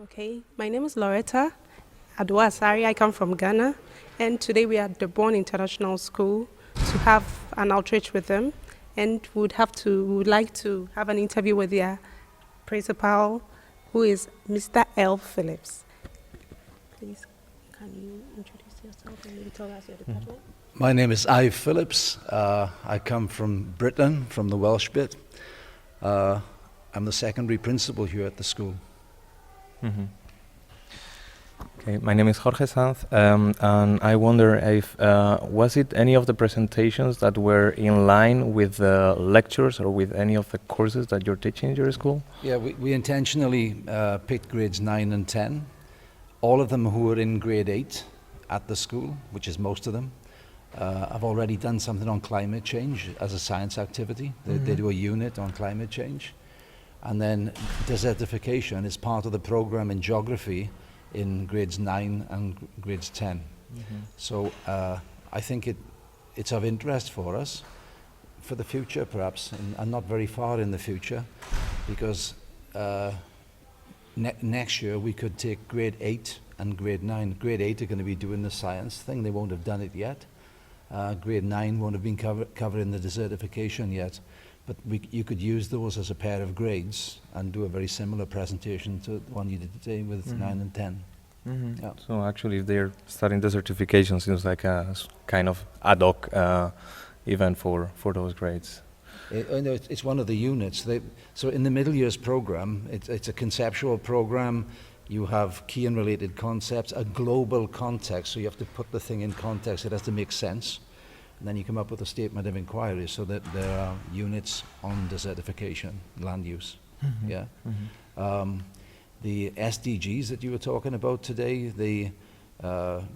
Okay, my name is Loretta Adowaa Asare. I come from Ghana, and today we are at the Bonn International School to have an outreach with them, and we would like to have an interview with their principal, who is Mr. Eif Phillips. Please, can you introduce yourself and maybe tell us your department? My name is Eif Phillips. I come from Britain, from the Welsh bit. I'm the secondary principal here at the school. Mm-hmm. Okay, my name is Jorge Sanz, and I wonder if was it any of the presentations that were in line with the lectures or with any of the courses that you're teaching in your school? Yeah, we intentionally picked grades 9 and 10. All of them who were in grade 8 at the school, which is most of them, have already done something on climate change as a science activity. They do a unit on climate change. And then desertification is part of the program in geography in grades 9 and grades 10. So I think it's of interest for us for the future perhaps, and not very far in the future, because next year we could take grade 8 and grade 9. Grade 8 are going to be doing the science thing. They won't have done it yet. Grade 9 won't have been covering the desertification yet. But you could use those as a pair of grades and do a very similar presentation to the one you did today with 9 and 10. Yeah. So actually, if they're starting the certification, seems like a kind of ad hoc event for those grades. It's one of the units. So in the middle years program, it's a conceptual program. You have key and related concepts, a global context. So you have to put the thing in context. It has to make sense. And then you come up with a statement of inquiry, so that there are units on desertification, land use. Yeah. The SDGs that you were talking about today, the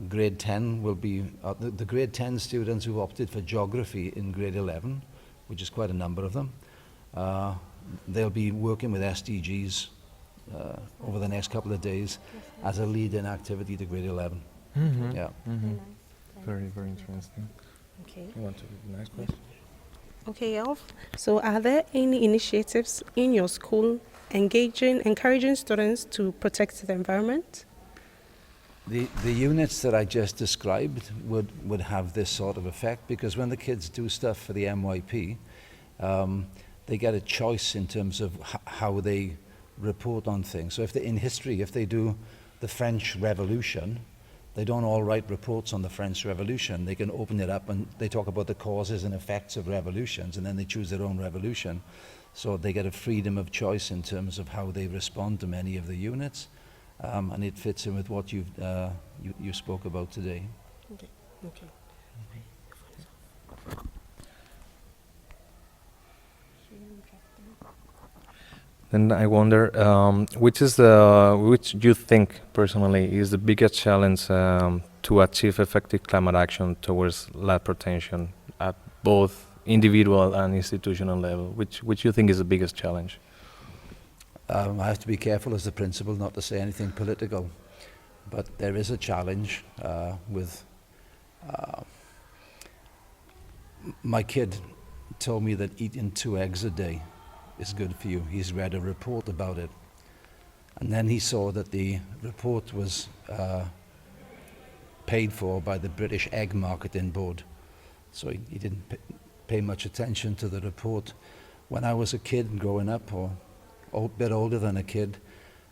grade 10 will be, the grade 10 students who opted for geography in grade 11, which is quite a number of them, they'll be working with SDGs over the next couple of days as a lead-in activity to grade 11. Yeah. Very, very interesting. Okay. You want to read the next question? Okay, Eif. So are there any initiatives in your school encouraging students to protect the environment? The units that I just described would have this sort of effect, because when the kids do stuff for the MYP, they get a choice in terms of how they report on things. So in history, if they do the French Revolution, they don't all write reports on the French Revolution. They can open it up and they talk about the causes and effects of revolutions, and then they choose their own revolution. So they get a freedom of choice in terms of how they respond to many of the units, and it fits in with what you spoke about today. Okay. Then I wonder, which you think personally is the biggest challenge to achieve effective climate action towards land protection at both individual and institutional level? Which you think is the biggest challenge? I have to be careful as the principal not to say anything political, but there is a challenge with. My kid told me that eating 2 eggs a day is good for you. He's read a report about it. And then he saw that the report was paid for by the British Egg Marketing Board. So he didn't pay much attention to the report. When I was a kid growing up, or a bit older than a kid,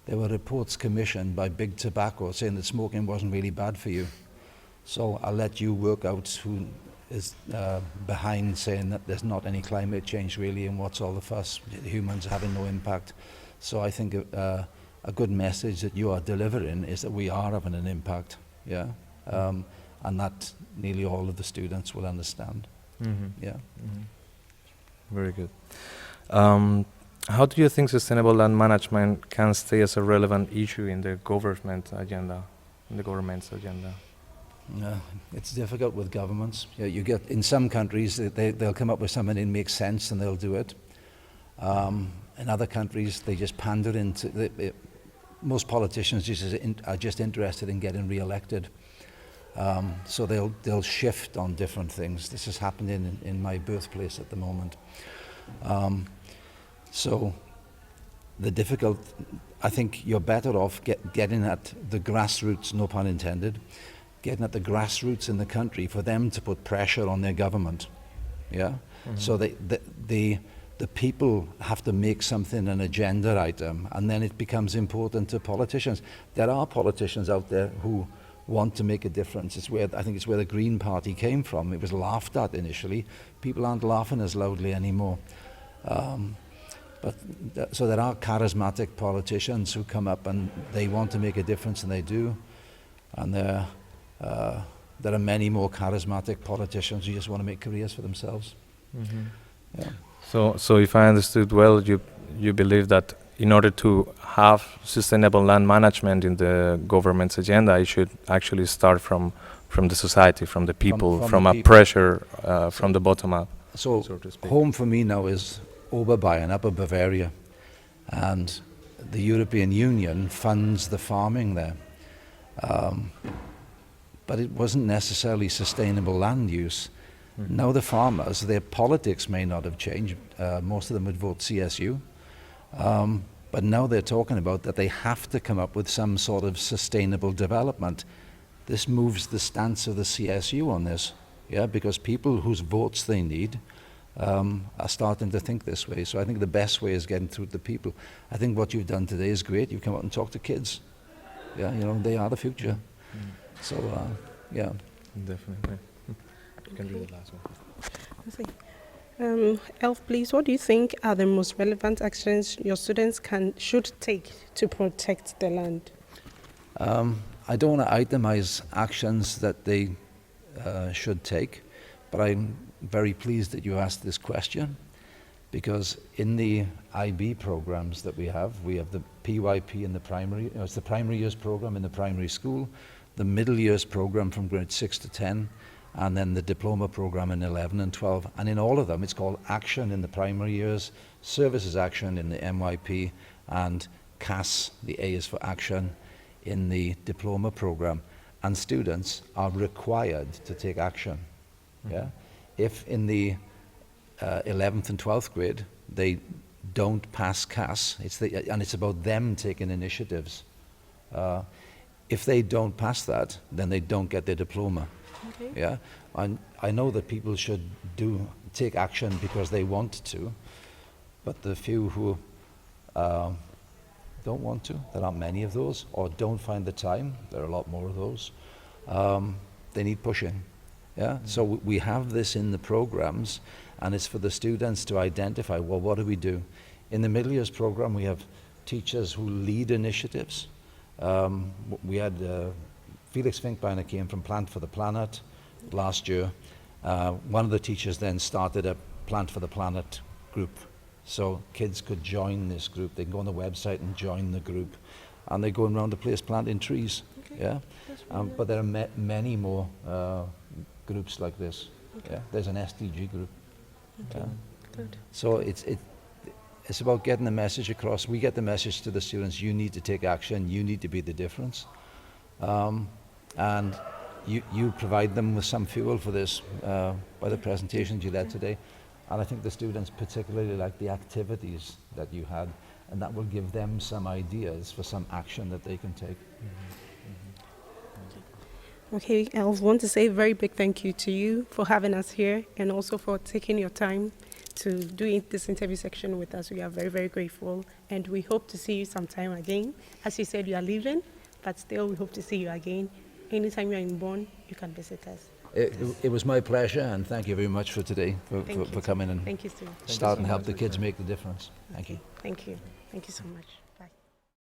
there were reports commissioned by Big Tobacco saying that smoking wasn't really bad for you. So I'll let you work out who is behind saying that there's not any climate change really, and what's all the fuss, humans having no impact. So I think a good message that you are delivering is that we are having an impact, yeah, and that nearly all of the students will understand. Yeah. Very good. How do you think sustainable land management can stay as a relevant issue in the government's agenda? It's difficult with governments. You get in some countries they'll come up with something that makes sense and they'll do it. In other countries they just pander into. Most politicians are just interested in getting re-elected. So they'll shift on different things. This is happening in my birthplace at the moment. So I think you're better off getting at the grassroots, no pun intended, getting at the grassroots in the country for them to put pressure on their government. Yeah? So the people have to make something an agenda item, and then it becomes important to politicians. There are politicians out there who want to make a difference. I think it's where the Green Party came from. It was laughed at initially. People aren't laughing as loudly anymore. So there are charismatic politicians who come up and they want to make a difference, and they do. And there are many more charismatic politicians who just want to make careers for themselves. Yeah. So if I understood well, you believe that in order to have sustainable land management in the government's agenda, it should actually start from the society, from the people, from a pressure from the bottom up. So to speak. Home for me now is Oberbayern, Upper Bavaria, and the European Union funds the farming there. But it wasn't necessarily sustainable land use. Now the farmers, their politics may not have changed. Most of them would vote CSU. But now they're talking about that they have to come up with some sort of sustainable development. This moves the stance of the CSU on this, yeah, because people whose votes they need are starting to think this way. So I think the best way is getting through to the people. I think what you've done today is great. You've come out and talked to kids. Yeah, you know, they are the future. So, yeah. Definitely. You can do the last one. I see. Eif, please, what do you think are the most relevant actions your students should take to protect the land? I don't want to itemize actions that they should take, but I'm very pleased that you asked this question, because in the IB programs that we have the PYP in the primary, it's the primary years program in the primary school, the middle years program from grade 6 to 10, and then the diploma program in 11 and 12. And in all of them, it's called action in the primary years, services action in the MYP, and CAS, the A is for action, in the diploma program. And students are required to take action. Yeah? If in the 11th and 12th grade, they don't pass CAS, and it's about them taking initiatives. If they don't pass that, then they don't get their diploma. Okay. Yeah, and I know that people should take action because they want to, but the few who don't want to, there aren't many of those, or don't find the time, there are a lot more of those, they need pushing. Yeah, so we have this in the programs, and it's for the students to identify, well, what do we do? In the middle years program, we have teachers who lead initiatives. We had Felix Finkbeiner came from Plant for the Planet last year. One of the teachers then started a Plant for the Planet group. So kids could join this group. They can go on the website and join the group. And they go around the place planting trees. Okay. Yeah? But there are many more groups like this. Okay. Yeah? There's an SDG group. Okay. Yeah? Good. So it's about getting the message across. We get the message to the students, you need to take action, you need to be the difference. And you provide them with some fuel for this by the presentations you led today. And I think the students particularly like the activities that you had, and that will give them some ideas for some action that they can take. Okay, I want to say a very big thank you to you for having us here, and also for taking your time to do this interview section with us. We are very, very grateful, and we hope to see you sometime again. As you said, you are leaving, but still we hope to see you again. Anytime you're in Bonn, you can visit us. It was my pleasure, and thank you very much for today, for coming and thank you, Steve. Start and help the kids make the difference. Thank you. Thank you. Thank you so much.